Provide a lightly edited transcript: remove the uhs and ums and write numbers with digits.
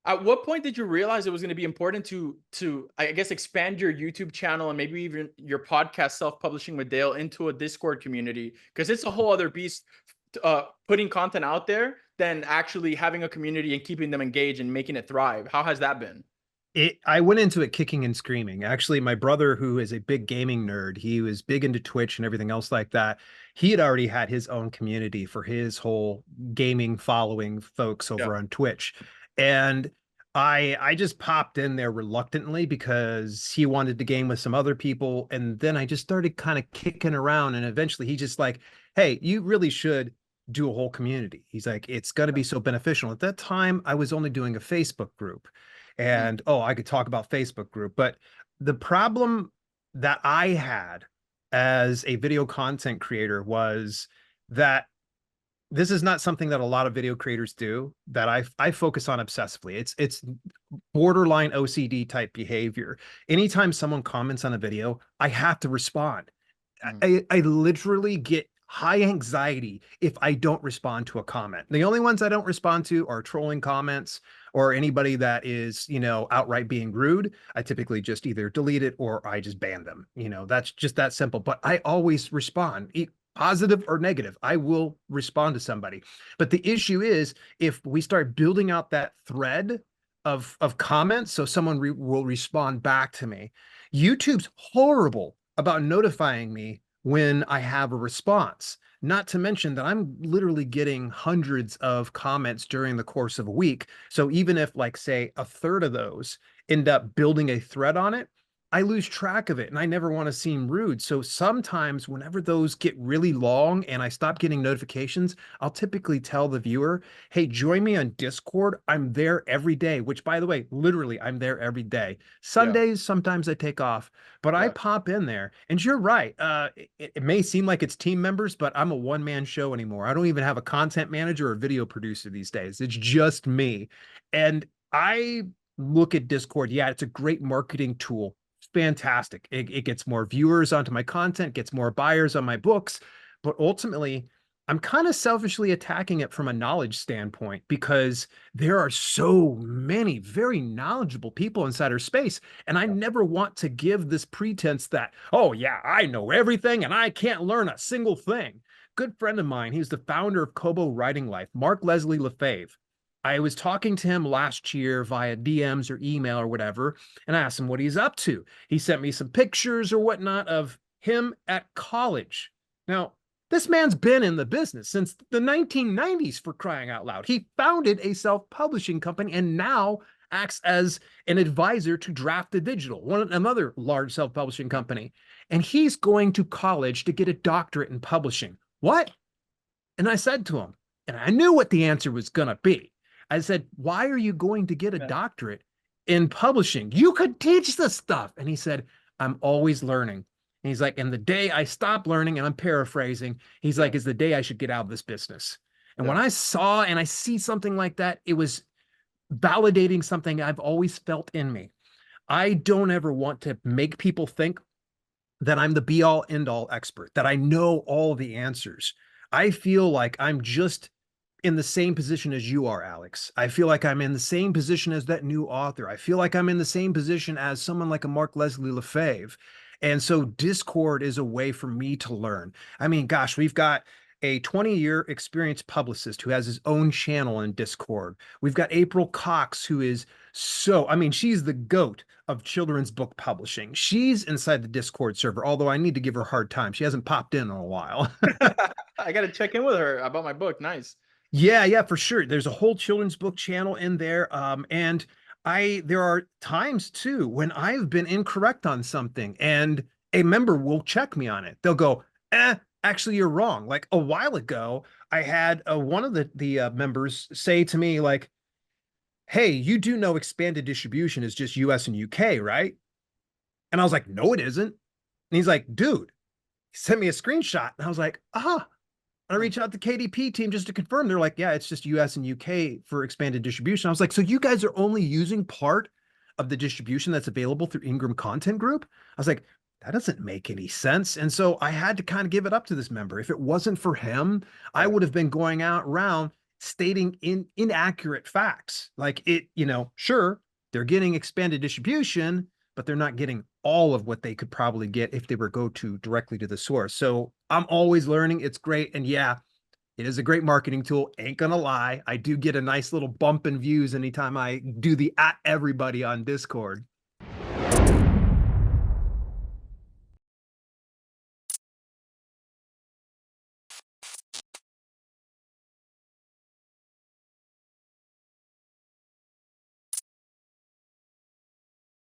At what point did you realize it was gonna be important to, I guess, expand your YouTube channel and maybe even your podcast, Self-Publishing with Dale, into a Discord community? Because it's a whole other beast, putting content out there than actually having a community and keeping them engaged and making it thrive. How has that been? I went into it kicking and screaming. Actually, my brother, who is a big gaming nerd, he was big into Twitch and everything else like that. He had already had his own community for his whole gaming following folks Yeah. over on Twitch. And I just popped in there reluctantly because he wanted to game with some other people. And then I just started kind of kicking around. And eventually he just like, hey, you really should do a whole community. He's like, it's going to be so beneficial. At that time, I was only doing a Facebook group. Mm, And oh, I could talk about Facebook group, but the problem that I had as a video content creator was that this is not something that a lot of video creators do that I focus on obsessively. It's borderline OCD type behavior. Anytime someone comments on a video, I have to respond. mm. I literally get high anxiety if I don't respond to a comment. The only ones I don't respond to are trolling comments or anybody that is, outright being rude. I typically just either delete it or I just ban them. That's just that simple. But I always respond, positive or negative. I will respond to somebody. But the issue is if we start building out that thread of comments, so someone will respond back to me. YouTube's horrible about notifying me when I have a response. Not to mention that I'm literally getting hundreds of comments during the course of a week. So even if, like, say, a third of those end up building a thread on it, I lose track of it and I never want to seem rude. So sometimes, whenever those get really long and I stop getting notifications, I'll typically tell the viewer, hey, join me on Discord. I'm there every day, which, by the way, literally, I'm there every day. Yeah, Sundays, sometimes I take off, but I yeah. pop in there. And you're right. It may seem like it's team members, but I'm a one-man show anymore. I don't even have a content manager or video producer these days. It's just me. And I look at Discord. Yeah, it's a great marketing tool. Fantastic. It gets more viewers onto my content, gets more buyers on my books. But ultimately, I'm kind of selfishly attacking it from a knowledge standpoint because there are so many very knowledgeable people inside our space. And I never want to give this pretense that, oh, yeah, I know everything and I can't learn a single thing. Good friend of mine, he's the founder of Kobo Writing Life, Mark Leslie Lefebvre. I was talking to him last year via DMs or email or whatever, and I asked him what he's up to. He sent me some pictures or whatnot of him at college. Now, this man's been in the business since the 1990s, for crying out loud. He founded a self-publishing company and now acts as an advisor to Draft the Digital, another large self-publishing company. And he's going to college to get a doctorate in publishing. What? And I said to him, and I knew what the answer was going to be. I said, why are you going to get a Yeah, doctorate in publishing? You could teach this stuff. And he said, I'm always learning. And he's like, and the day I stop learning, and I'm paraphrasing, he's yeah, like, is the day I should get out of this business. And when yeah. I saw and I see something like that, it was validating something I've always felt in me. I don't ever want to make people think that I'm the be all end all expert, that I know all the answers. I feel like I'm just in the same position as you are, Alex. I feel like I'm in the same position as that new author. I feel like I'm in the same position as someone like a Mark Leslie Lefebvre. And so Discord is a way for me to learn. I mean, gosh, we've got a 20-year experienced publicist who has his own channel in Discord. We've got April Cox, who is I mean, she's the goat of children's book publishing. She's inside the Discord server, although I need to give her a hard time. She hasn't popped in a while. I gotta check in with her about my book. Nice. Yeah, yeah, for sure. There's a whole children's book channel in there. And there are times too when I've been incorrect on something and a member will check me on it. They'll go, actually, you're wrong. Like a while ago, I had one of the members say to me, like, hey, you do know expanded distribution is just US and UK, right? And I was like, no, it isn't. And he's like, dude, he sent me a screenshot. And I was like, I Hmm. reached out to KDP team just to confirm. They're like, yeah, it's just US and UK for expanded distribution. I was like, so you guys are only using part of the distribution that's available through Ingram Content Group? I was like, that doesn't make any sense. And so I had to kind of give it up to this member. If it wasn't for him, I Yeah. would have been going out around stating inaccurate facts. Like it, sure, they're getting expanded distribution, but they're not getting all of what they could probably get if they were go to directly to the source. So I'm always learning. It's great. And yeah, it is a great marketing tool. Ain't gonna lie. I do get a nice little bump in views anytime I do the at everybody on Discord.